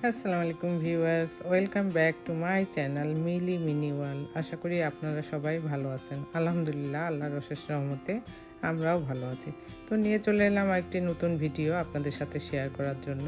আসসালামু আলাইকুম viewers, welcome back to my channel Mili mini world. আশা করি আপনারা সবাই ভালো আছেন। আলহামদুলিল্লাহ, আল্লাহর অশেষ রহমতে আমরাও ভালো আছি। তো নিয়ে চলে এলাম একটি নতুন ভিডিও আপনাদের সাথে শেয়ার করার জন্য।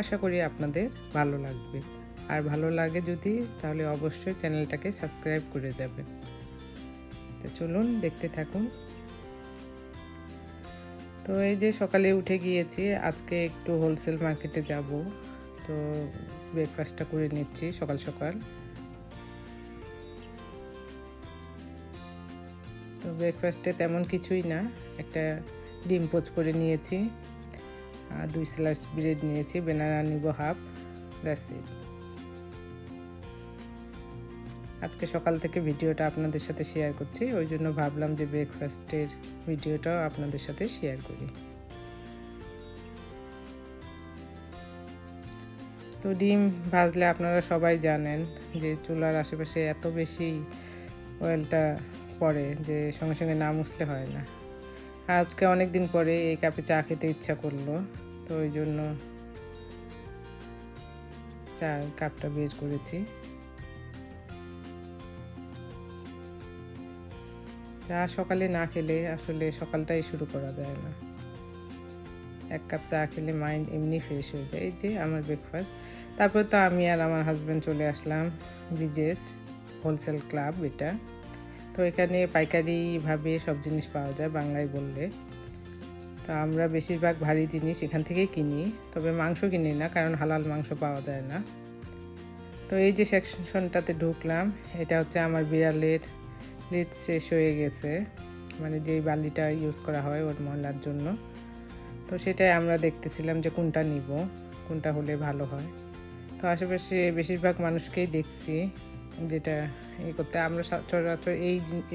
আশা করি আপনাদের ভালো লাগবে, আর ভালো লাগে যদি তাহলে অবশ্যই চ্যানেলটাকে সাবস্ক্রাইব করে যাবেন। তো চলুন দেখতে থাকুন। তো এই যে সকালে উঠে গিয়েছি, আজকে একটু হোলসেল মার্কেটে যাব। তো ব্রেকফাস্টটা করে নিচ্ছি সকাল সকাল। তো ব্রেকফাস্টে তেমন কিছুই না, একটা ডিম পোচ করে নিয়েছি, আর 2 স্লাইস ব্রেড নিয়েছি, বেনানা নিব হাফ, দ্যাটস ইট। আজকে সকাল থেকে ভিডিওটা আপনাদের সাথে শেয়ার করছি, ওই জন্য ভাবলাম যে ব্রেকফাস্টের ভিডিওটাও আপনাদের সাথে শেয়ার করি। তো ডিম ভাজলে আপনারা সবাই জানেন যে চুলার আশেপাশে এত বেশি অয়েলটা পড়ে যে সঙ্গে সঙ্গে না মুছলে হয় না। আজকে অনেক দিন পরে এই কাপে চা খেতে ইচ্ছা করলো, তো ওই জন্য চা কাপটা বের করেছি। চা সকালে না খেলে আসলে সকালটাই শুরু করা যায় না। 1 কাপ চা খেলে মাইন্ড এমনি ফ্রেশ হয়ে যায়। এই যে আমার ব্রেকফাস্ট। তারপর তো আমি আর আমার হাজব্যান্ড চলে আসলাম বিজেস হোলসেল ক্লাব, এটা তো এখানে পাইকারিভাবে সব জিনিস পাওয়া যায় বাংলায় বললে। তো আমরা বেশিরভাগ ভারী জিনিস এখান থেকেই কিনি, তবে মাংস কিনি না, কারণ হালাল মাংস পাওয়া যায় না। তো এই যে সেকশনটাতে ঢুকলাম, এটা হচ্ছে আমার বিড়ালের লিড শেষ হয়ে গেছে, মানে যেই বালিটা ইউজ করা হয় ওর ময়লার জন্য। তো সেটাই আমরা দেখতেছিলাম যে কোনটা নিব, কোনটা হলে ভালো হয়। তো আশেপাশে বেশিরভাগ মানুষকেই দেখছি যেটা করতে। আমরা সচরাচর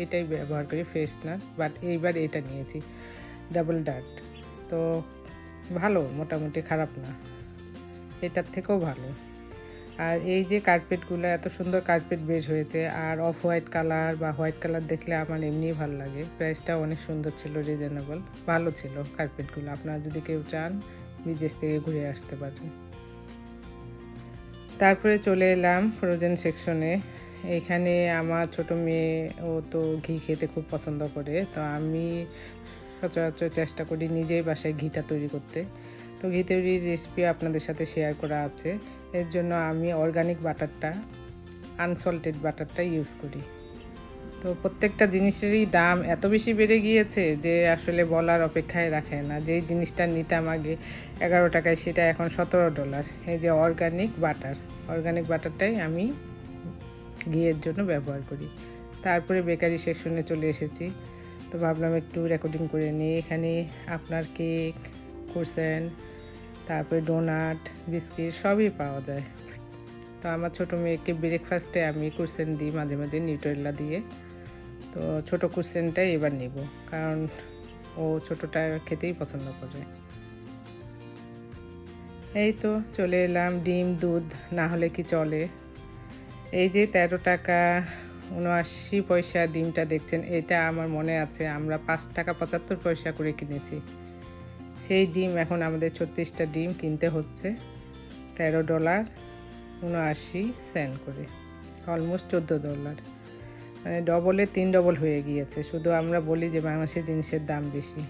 এটাই ব্যবহার করি, ফ্রেশনার, বাট এইবার এটা নিয়েছি ডাবল ডাট। তো ভালো, মোটামুটি খারাপ না, এটার থেকেও ভালো। আর এই যে কার্পেটগুলো, এত সুন্দর কার্পেট বের হয়েছে, আর অফ হোয়াইট কালার বা হোয়াইট কালার দেখলে আমার এমনিই ভালো লাগে। প্রাইসটাও অনেক সুন্দর ছিল, রিজনেবল, ভালো ছিল কার্পেটগুলো। আপনারা যদি কেউ চান বিদেশ থেকে ঘুরে আসতে পারেন। তারপরে চলে এলাম ফ্রোজেন সেকশনে। এইখানে আমার ছোট মেয়ে, ও তো ঘি খেতে খুব পছন্দ করে, তো আমি সচরাচর চেষ্টা করি নিজেই বাসায় ঘিটা তৈরি করতে। তো ঘি তৈরির রেসিপি আপনাদের সাথে শেয়ার করা আছে। এর জন্য আমি অর্গানিক বাটারটা, আনসল্টেড বাটারটা ইউজ করি। তো প্রত্যেকটা জিনিসেরই দাম এত বেশি বেড়ে গিয়েছে যে আসলে বলার অপেক্ষায় রাখে না। যেই জিনিসটা নিতাম আগে 11 টাকায়, সেটা এখন $17। এই যে অর্গানিক বাটারটাই আমি ঘিয়ের জন্য ব্যবহার করি। তারপরে বেকারি সেকশনে চলে এসেছি, তো ভাবলাম একটু রেকর্ডিং করে নিই। এখানে আপনার কেক, ক্রোসেন্ট, তারপরে ডোনাট, বিস্কিট সবই পাওয়া যায়। তো আমার ছোটো মেয়েকে ব্রেকফাস্টে আমি ক্রোসেন্ট দিই মাঝে মাঝে, নিউট্রেলা দিয়ে। তো ছোটো ক্রোসেন্টটাই এবার নিব, কারণ ও ছোটোটা খেতেই পছন্দ করে। এই তো চলে এলাম, ডিম দুধ না হলে কি চলে। এই যে 13 টাকা 79 পয়সা ডিমটা দেখছেন, এটা আমার মনে আছে আমরা 5 টাকা 75 পয়সা করে কিনেছি। সেই ডিম এখন আমাদের 36টা ডিম কিনতে হচ্ছে $13.79 করে, অলমোস্ট $14। মানে ডবলে 3 ডবল হয়ে গিয়েছে। শুধু আমরা বলি যে বাংলাদেশের জিনিসের দাম বেশি,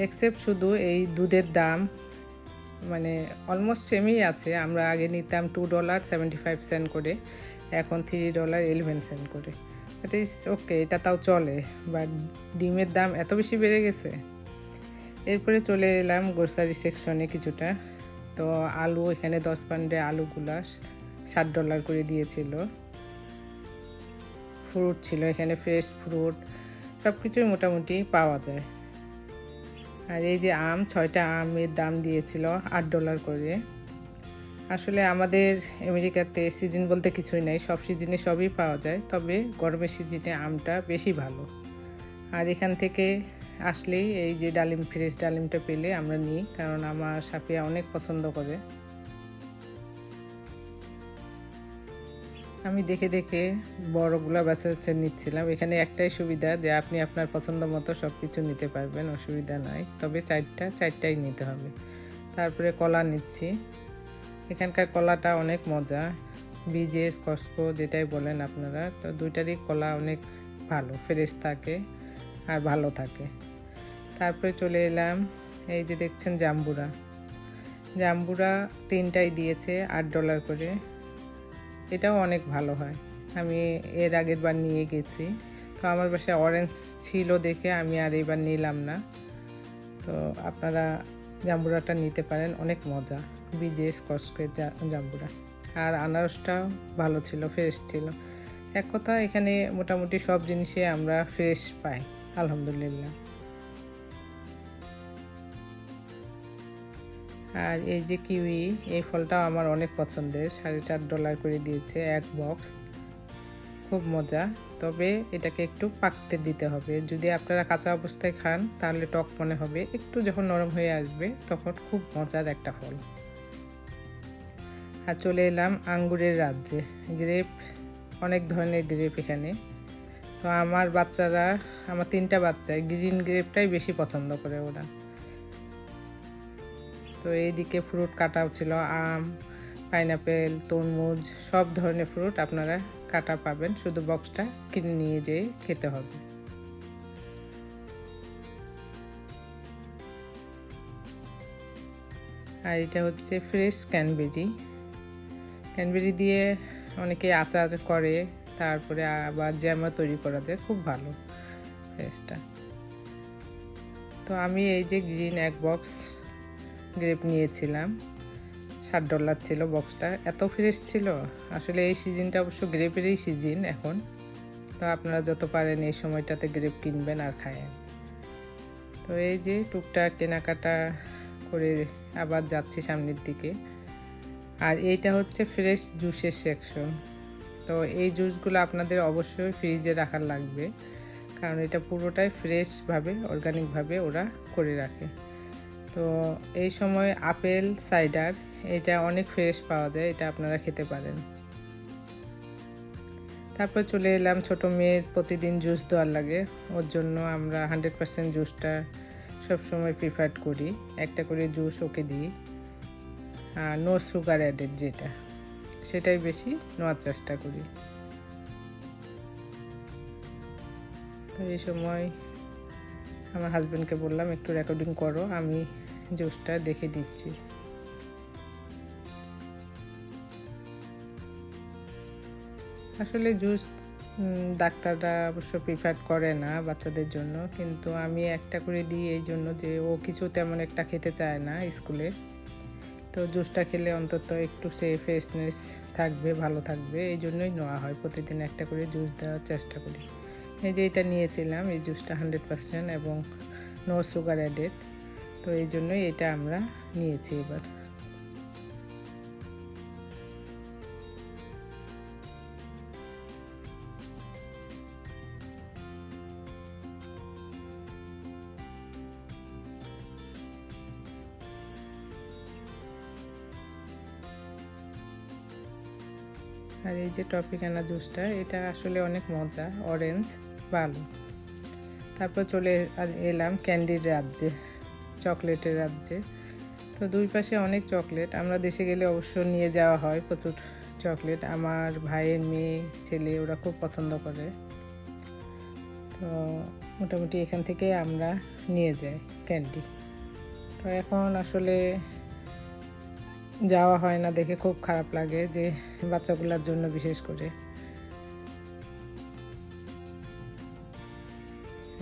এক্সেপ্ট শুধু এই দুধের দাম মানে অলমোস্ট সেমই আছে। আমরা আগে নিতাম $2.75 করে, এখন $3.11 করে। এটা ইস ওকে, এটা তাও চলে, বাট ডিমের দাম এত বেশি বেড়ে গেছে। এরপরে চলে এলাম গ্রোসারি সেকশনে কিছুটা। তো আলু, এখানে 10 পাউন্ডে আলুগুলা $7 করে দিয়েছিল। ফ্রুট ছিল এখানে, ফ্রেশ ফ্রুট সব কিছুই মোটামুটি পাওয়া যায়। আর এই যে আম, 6টা আমের দাম দিয়েছিল $8 করে। আসলে আমাদের আমেরিকাতে সিজন বলতে কিছুই নাই, সব সিজনে সবই পাওয়া যায়, তবে গরমের সিজনে আমটা বেশি ভালো। আর এখান থেকে আসলেই এই যে ডালিম, ফ্রেশ ডালিমটা পেলে আমরা নিই, কারণ আমার সাফিয়া অনেক পছন্দ করে। আমি দেখে দেখে বড়গুলা বাছা বাছা নিচ্ছিলাম। এখানে একটাই সুবিধা যে আপনি আপনার পছন্দ মতো সব কিছু নিতে পারবেন, অসুবিধা নাই, তবে চারটাই নিতে হবে। তারপরে কলা নিচ্ছি, এখানকার কলাটা অনেক মজা, বিজেস কসকো যেটাই বলেন আপনারা, তো দুইটারই কলা অনেক ভালো, ফ্রেশ থাকে আর ভালো থাকে। তারপরে চলে এলাম, এই যে দেখছেন জাম্বুরা, জাম্বুরা 3টাই দিয়েছে $8 করে। এটাও অনেক ভালো হয়, আমি এর আগের বার নিয়ে গেছি, তো আমার বাসায় অরেঞ্জ ছিল দেখে আমি আর এবার নিলাম না। তো আপনারা জাম্বুরাটা নিতে পারেন, অনেক মজা, বিজেস কসকোর জাম্বুরা। আর আনারসটাও ভালো ছিল, ফ্রেশ ছিল। এক কথা এখানে মোটামুটি সব জিনিসে আমরা ফ্রেশ পাই, আলহামদুলিল্লাহ। আর এই যে কিউই, এই ফলটাও আমার অনেক পছন্দের, $4.5 করে দিয়েছে এক বক্স, খুব মজা। তবে এটাকে একটু পাকতে দিতে হবে, যদি আপনারা কাঁচা অবস্থায় খান তাহলে টক মনে হবে, একটু যখন নরম হয়ে আসবে তখন খুব মজার একটা ফল। আর চলে এলাম আঙ্গুরের রাজ্যে, গ্রেপ, অনেক ধরনের গ্রেপ এখানে। তো আমার বাচ্চারা, আমার 3টা বাচ্চাই গ্রিন গ্রেপটাই বেশি পছন্দ করে ওরা। তো এইদিকে ফ্রুট কাটাও ছিল, আম, পাইনাপেল, তরমুজ, সব ধরনের ফ্রুট আপনারা কাটা পাবেন, শুধু বক্সটা কিনে নিয়ে যেয়ে খেতে হবে। আর এটা হচ্ছে ফ্রেশ ক্যানবেরি, ক্যানবেরি দিয়ে অনেকে আচার করে, তারপরে আবার জ্যামও তৈরি করা যায়, খুব ভালো ফ্রেশটা। তো আমি এই যে গ্রিন এক বক্স গ্রেপ নিয়েছিলাম, $7 ছিল বক্সটা, এত ফ্রেশ ছিল। আসলে এই সিজনটা অবশ্য গ্রেপেরই সিজন এখন, তো আপনারা যত পারেন এই সময়টাতে গ্রেপ কিনবেন আর খায়েন। তো এই যে টুকটাক কেনাকাটা করে আবার যাচ্ছি সামনের দিকে। আর এইটা হচ্ছে ফ্রেশ জুসের সেকশন, তো এই জুসগুলো আপনাদের অবশ্যই ফ্রিজে রাখার লাগবে, কারণ এটা পুরোটাই ফ্রেশভাবে, অর্গানিকভাবে ওরা করে রাখে। তো এই সময় আপেল সাইডার, এটা অনেক ফ্রেশ পাওয়া যায়, এটা আপনারা খেতে পারেন। তারপর চলে এলাম, ছোটো মেয়ের প্রতিদিন জুস দেওয়ার লাগে, ওর জন্য আমরা 100% জুসটা সবসময় প্রিফার করি, একটা করে জুস ওকে দিই, আর নো সুগার অ্যাডেড যেটা, সেটাই বেশি নেওয়ার চেষ্টা করি। তো এই সময় আমার হাজব্যান্ডকে বললাম একটু রেকর্ডিং করো, আমি জুসটা দেখে দিচ্ছি। আসলে জুস ডাক্তাররা অবশ্য প্রিফার করে না বাচ্চাদের জন্য, কিন্তু আমি একটা করে দিই এই জন্য যে ও কিছু তেমন একটা খেতে চায় না স্কুলে, তো জুসটা খেলে অন্তত একটু সে ফ্রেশনেস থাকবে, ভালো থাকবে, এই জন্যই নেওয়া হয়, প্রতিদিন একটা করে জুস দেওয়ার চেষ্টা করি। এই যে এটা নিয়েছিলাম, এই জুসটা 100% এবং নো সুগার অ্যাডেড, তো এই জন্যই এটা আমরা নিয়েছি এবার। আর এই যে টপিকানা জুসটা, এটা আসলে অনেক মজা, অরেঞ্জ, ভালো। তারপর চলে এলাম ক্যান্ডির রাজ্যে, চকলেটের রাজ্যে। তো দুই পাশে অনেক চকলেট, আমরা দেশে গেলে অবশ্য নিয়ে যাওয়া হয় প্রচুর চকলেট, আমার ভাইয়ের মেয়ে ছেলে ওরা খুব পছন্দ করে, তো মোটামুটি এখান থেকে আমরা নিয়ে যাই ক্যান্ডি। তো এখন আসলে যাওয়া হয় না দেখে খুব খারাপ লাগে, যে বাচ্চাগুলোর জন্য বিশেষ করে।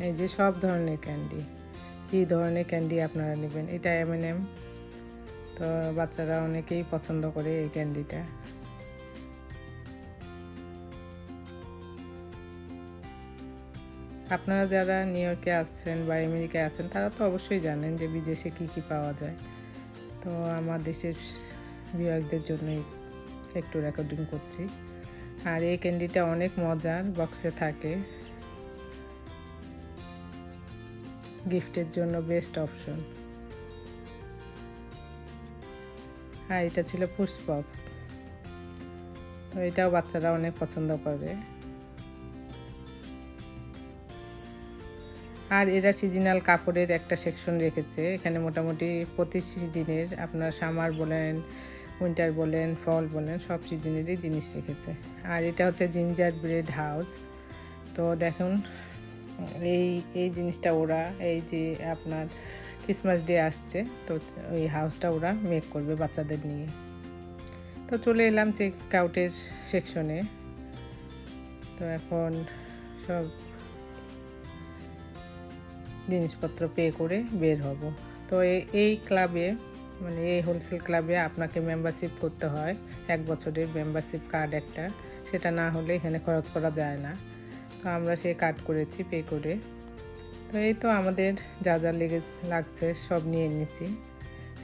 এই যে সব ধরনের ক্যান্ডি, কী ধরনের ক্যান্ডি আপনারা নেবেন, এটা M&M, তো বাচ্চারা অনেকেই পছন্দ করে এই ক্যান্ডিটা। আপনারা যারা নিউ ইয়র্কে আছেন বা আমেরিকায় আছেন তারা তো অবশ্যই জানেন যে বিদেশে কী কী পাওয়া যায়, তো আমার দেশের ভিউয়ারদের জন্যই একটু রেকর্ডিং করছি। আর এই ক্যান্ডিটা অনেক মজার, বক্সে থাকে, গিফটের জন্য বেস্ট অপশন। আর এটা ছিল পুষ্পক, তো এটাও বাচ্চারা অনেক পছন্দ করে। আর এরা সিজনাল কাপড়ের একটা সেকশন রেখেছে এখানে, মোটামুটি প্রতি সিজনের, আপনার সামার বলেন, উইন্টার বলেন, ফল বলেন, সব সিজনেরই জিনিস রেখেছে। আর এটা হচ্ছে জিঞ্জার ব্রেড হাউস। তো দেখুন এই এই জিনিসটা ওরা এই যে আপনার ক্রিসমাস ডে আসছে, তো ওই হাউসটা ওরা মেক করবে বাচ্চাদের নিয়ে। তো চলে এলাম চেক আউটের সেকশনে। তো এখন সব জিনিসপত্র পে করে বের হব। তো এই ক্লাবে মানে এই হোলসেল ক্লাবে আপনাকে মেম্বারশিপ করতে হয়, 1 বছরের মেম্বারশিপ কার্ড একটা, সেটা না হলে এখানে খরচ করা যায় না। তো আমরা সেই কার্ড করেছি পে করে। তো এই তো আমাদের যা যা লাগছে সব নিয়ে নিয়েছি,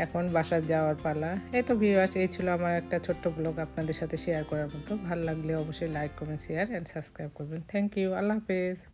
এখন বাসায় যাওয়ার পালা। এই তো ভিউয়ার্স, এই ছিল আমার একটা ছোট্ট ব্লগ আপনাদের সাথে শেয়ার করার মতো। ভালো লাগলে অবশ্যই like, comment, share and subscribe করবেন। থ্যাংক ইউ, আল্লাহ হাফেজ।